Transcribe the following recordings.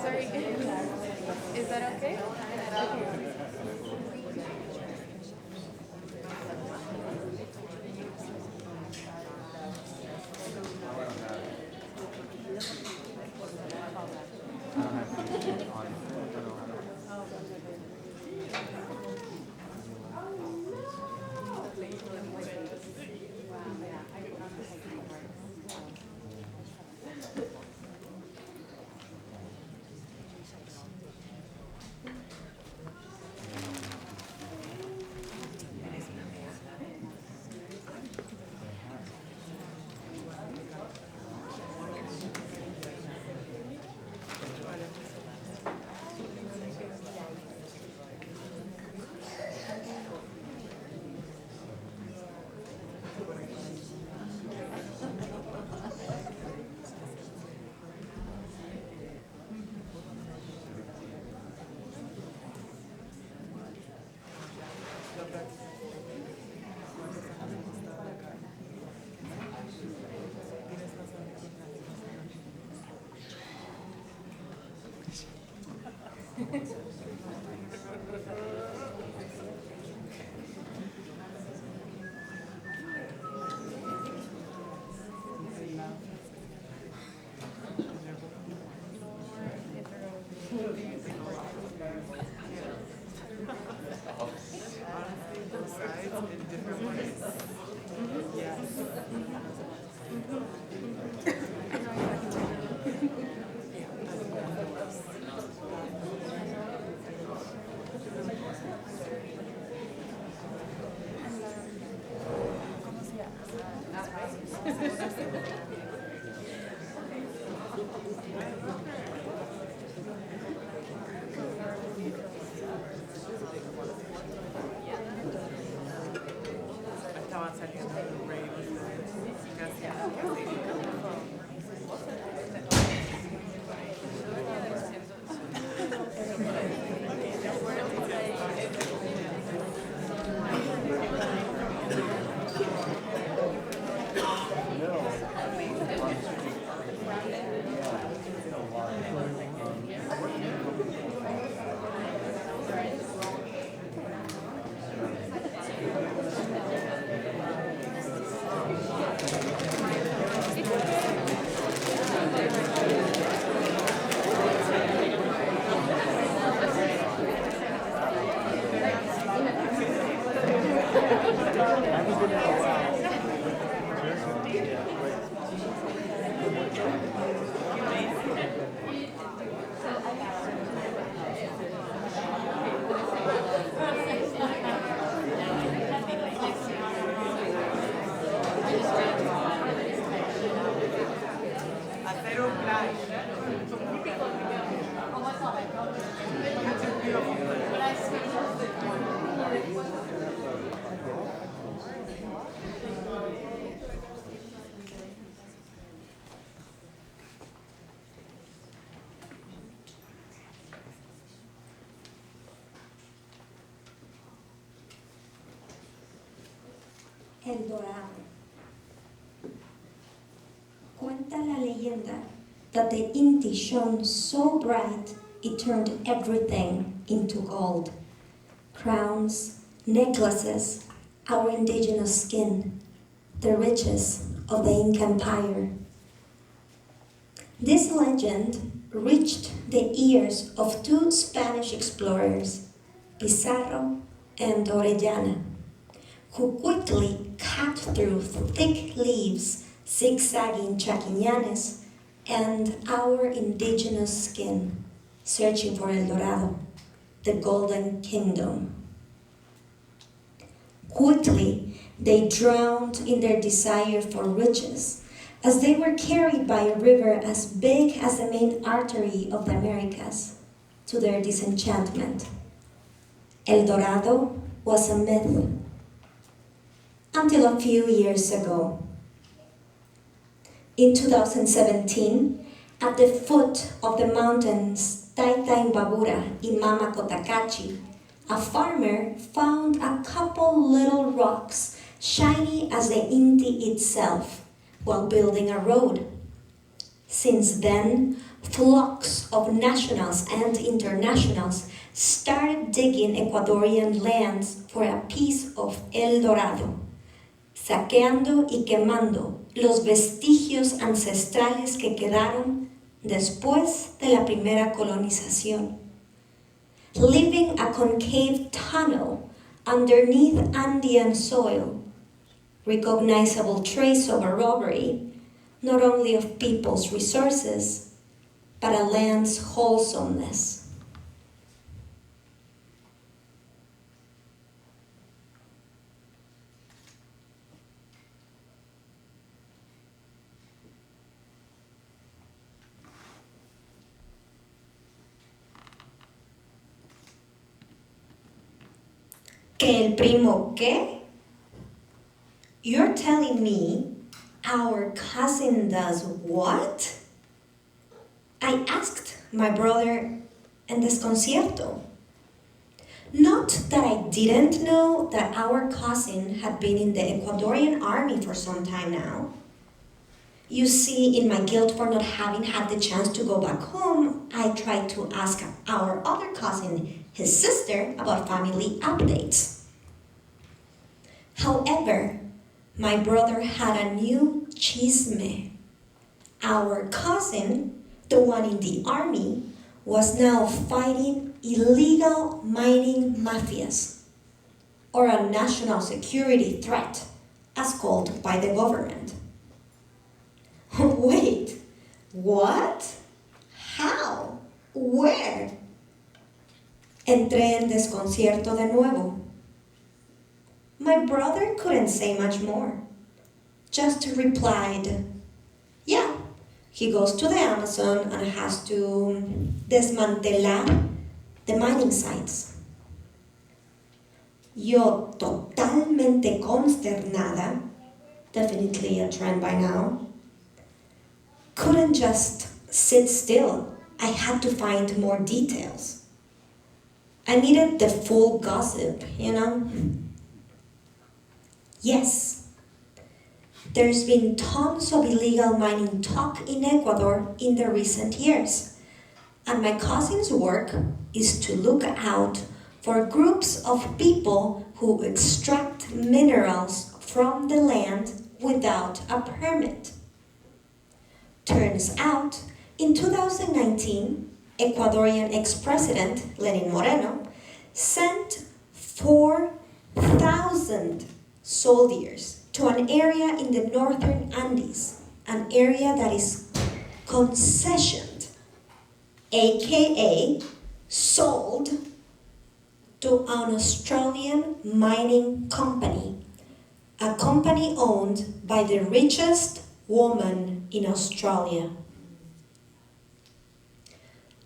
Sorry, is that okay? El Dorado. Cuenta la leyenda that the Inti shone so bright it turned everything into gold. Crowns, necklaces, our indigenous skin, the riches of the Inca Empire. This legend reached the ears of two Spanish explorers, Pizarro and Orellana, who quickly cut through thick leaves, zigzagging chaquiñanes, and our indigenous skin, searching for El Dorado, the Golden Kingdom. Quickly, they drowned in their desire for riches, as they were carried by a river as big as the main artery of the Americas, to their disenchantment. El Dorado was a myth, until a few years ago. In 2017, at the foot of the mountains Taita Imbabura in Mama Cotacachi, a farmer found a couple little rocks shiny as the Inti itself while building a road. Since then, flocks of nationals and internationals started digging Ecuadorian lands for a piece of El Dorado, saqueando y quemando los vestigios ancestrales que quedaron después de la primera colonización, leaving a concave tunnel underneath Andean soil, recognizable trace of a robbery, not only of people's resources, but a land's wholesomeness. ¿Que el primo qué? You're telling me our cousin does what? I asked my brother en desconcierto. Not that I didn't know that our cousin had been in the Ecuadorian army for some time now. You see, in my guilt for not having had the chance to go back home, I tried to ask our other cousin, his sister, about family updates. However, my brother had a new chisme. Our cousin, the one in the army, was now fighting illegal mining mafias, or a national security threat, as called by the government. Wait, what? How? Where? Entré en desconcierto de nuevo. My brother couldn't say much more, just replied, yeah, he goes to the Amazon and has to desmantelar the mining sites. Yo totalmente consternada, definitely a trend by now, couldn't just sit still. I had to find more details. I needed the full gossip, you know? Yes, there's been tons of illegal mining talk in Ecuador in the recent years, and my cousin's work is to look out for groups of people who extract minerals from the land without a permit. Turns out, in 2019, Ecuadorian ex-president Lenin Moreno sent 4,000 soldiers to an area in the northern Andes, an area that is concessioned, aka sold to an Australian mining company, a company owned by the richest woman in Australia.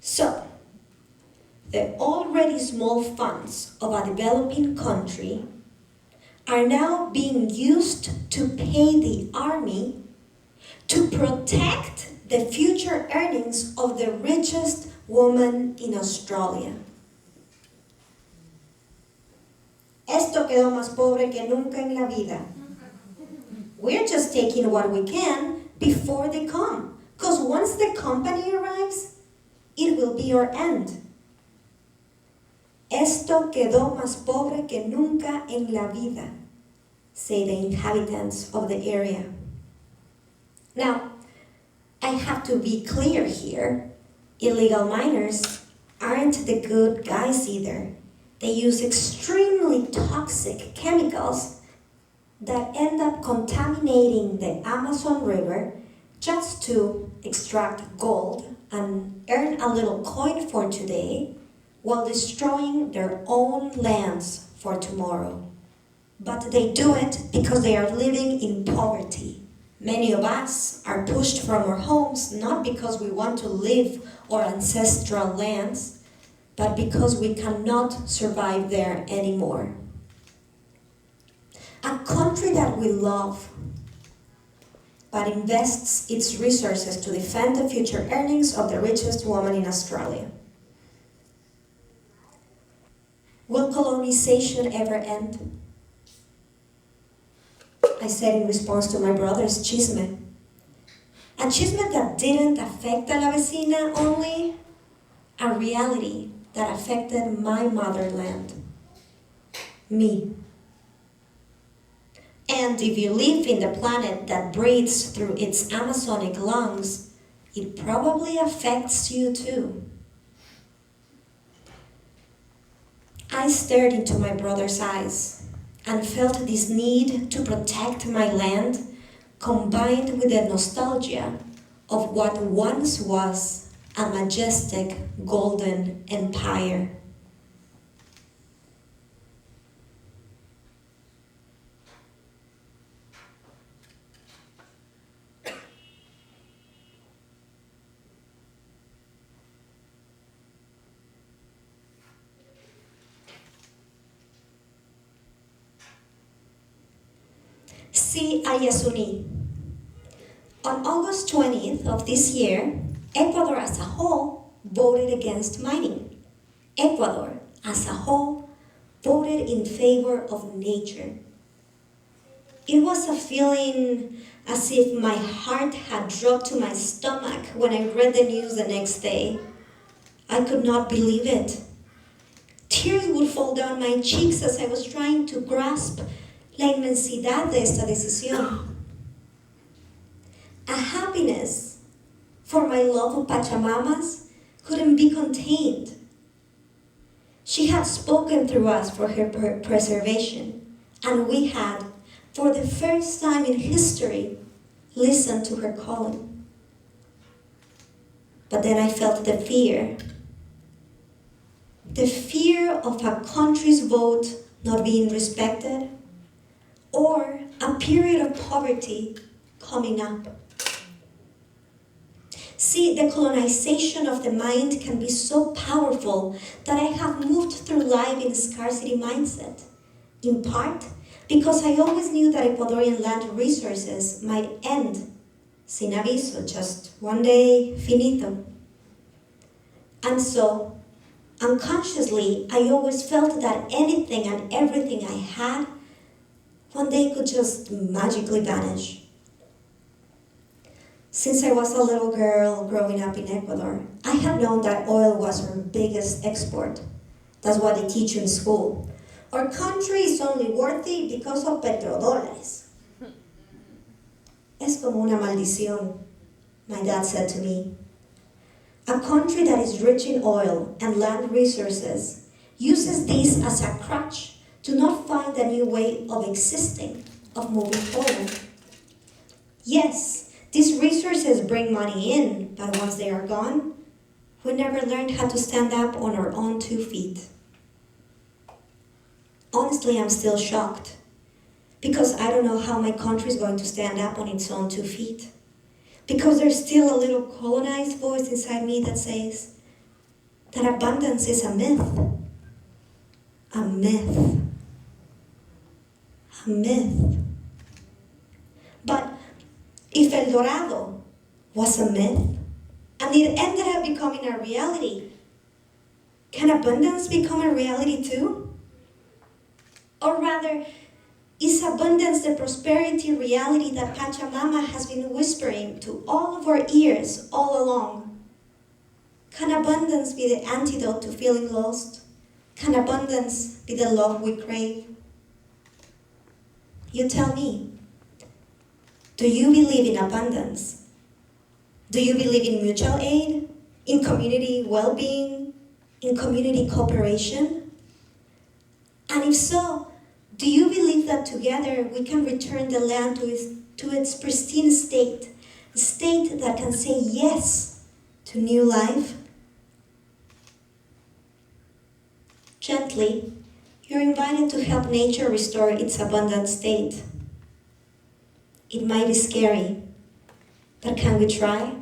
So, the already small funds of a developing country are now being used to pay the army to protect the future earnings of the richest woman in Australia. Esto quedó más pobre que nunca en la vida. We're just taking what we can before they come, because once the company arrives, it will be our end. Esto quedó más pobre que nunca en la vida, say the inhabitants of the area. Now, I have to be clear here. Illegal miners aren't the good guys either. They use extremely toxic chemicals that end up contaminating the Amazon River just to extract gold and earn a little coin for today while destroying their own lands for tomorrow. But they do it because they are living in poverty. Many of us are pushed from our homes not because we want to live our ancestral lands, but because we cannot survive there anymore. A country that we love, but invests its resources to defend the future earnings of the richest woman in Australia. Will colonization ever end? I said in response to my brother's chisme. A chisme that didn't affect a la vecina only, a reality that affected my motherland, me. And if you live in the planet that breathes through its Amazonic lungs, it probably affects you too. I stared into my brother's eyes and felt this need to protect my land combined with the nostalgia of what once was a majestic golden empire. Si Ayasuni. On August 20th of this year, Ecuador as a whole voted against mining. Ecuador as a whole voted in favor of nature. It was a feeling as if my heart had dropped to my stomach when I read the news the next day. I could not believe it. Tears would fall down my cheeks as I was trying to grasp la inmensidad de esta decisión. A happiness for my love of Pachamamas couldn't be contained. She had spoken through us for her preservation, and we had, for the first time in history, listened to her calling. But then I felt the fear of a country's vote not being respected, or a period of poverty coming up. See, the colonization of the mind can be so powerful that I have moved through life in a scarcity mindset, in part because I always knew that Ecuadorian land resources might end sin aviso, just one day, finito. And so, unconsciously, I always felt that anything and everything I had one day could just magically vanish. Since I was a little girl growing up in Ecuador, I had known that oil was our biggest export. That's what they teach you in school. Our country is only worthy because of petrodólares. Es como una maldición, my dad said to me. A country that is rich in oil and land resources uses this as a crutch to not find a new way of existing, of moving forward. Yes, these resources bring money in, but once they are gone, we never learned how to stand up on our own 2 feet. Honestly, I'm still shocked, because I don't know how my country is going to stand up on its own 2 feet. Because there's still a little colonized voice inside me that says that abundance is a myth. A myth. A myth. But if El Dorado was a myth, and it ended up becoming a reality, can abundance become a reality too? Or rather, is abundance the prosperity reality that Pachamama has been whispering to all of our ears all along? Can abundance be the antidote to feeling lost? Can abundance be the love we crave? You tell me. Do you believe in abundance? Do you believe in mutual aid, in community well-being, in community cooperation? And if so, do you believe that together we can return the land to its pristine state, a state that can say yes to new life? Gently, you're invited to help nature restore its abundant state. It might be scary, but can we try?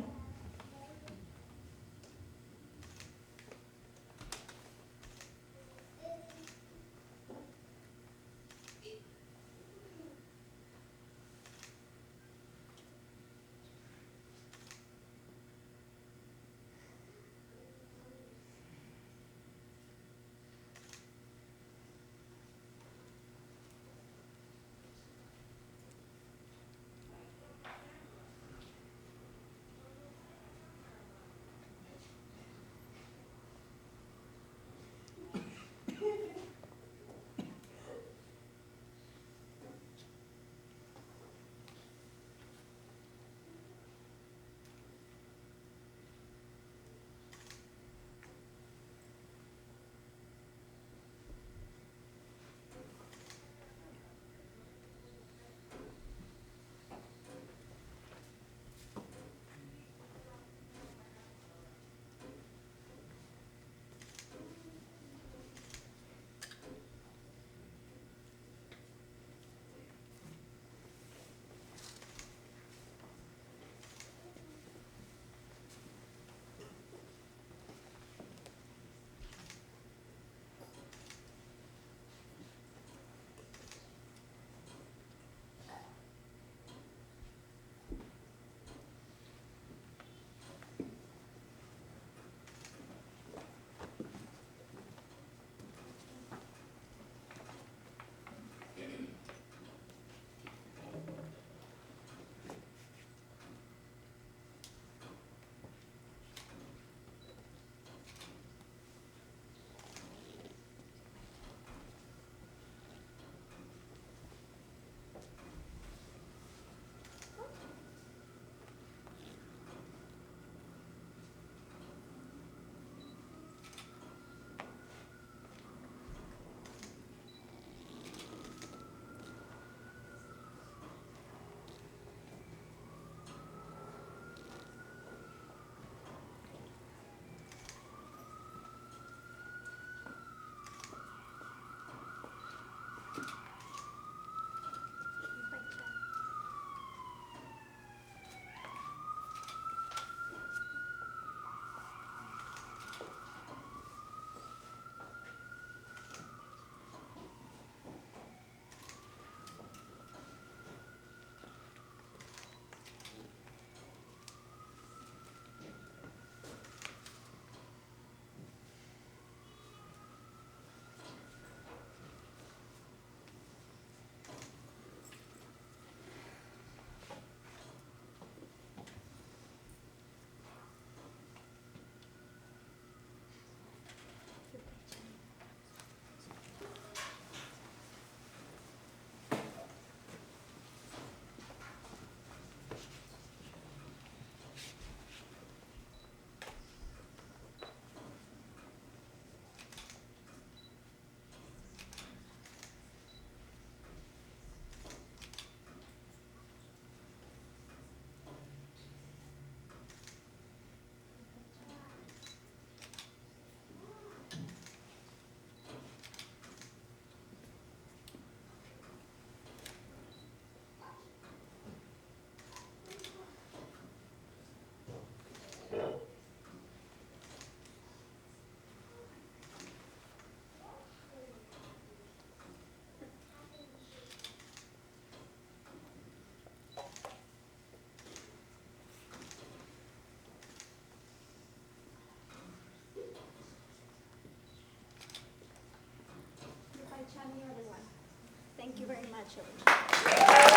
Thank you very much, everyone.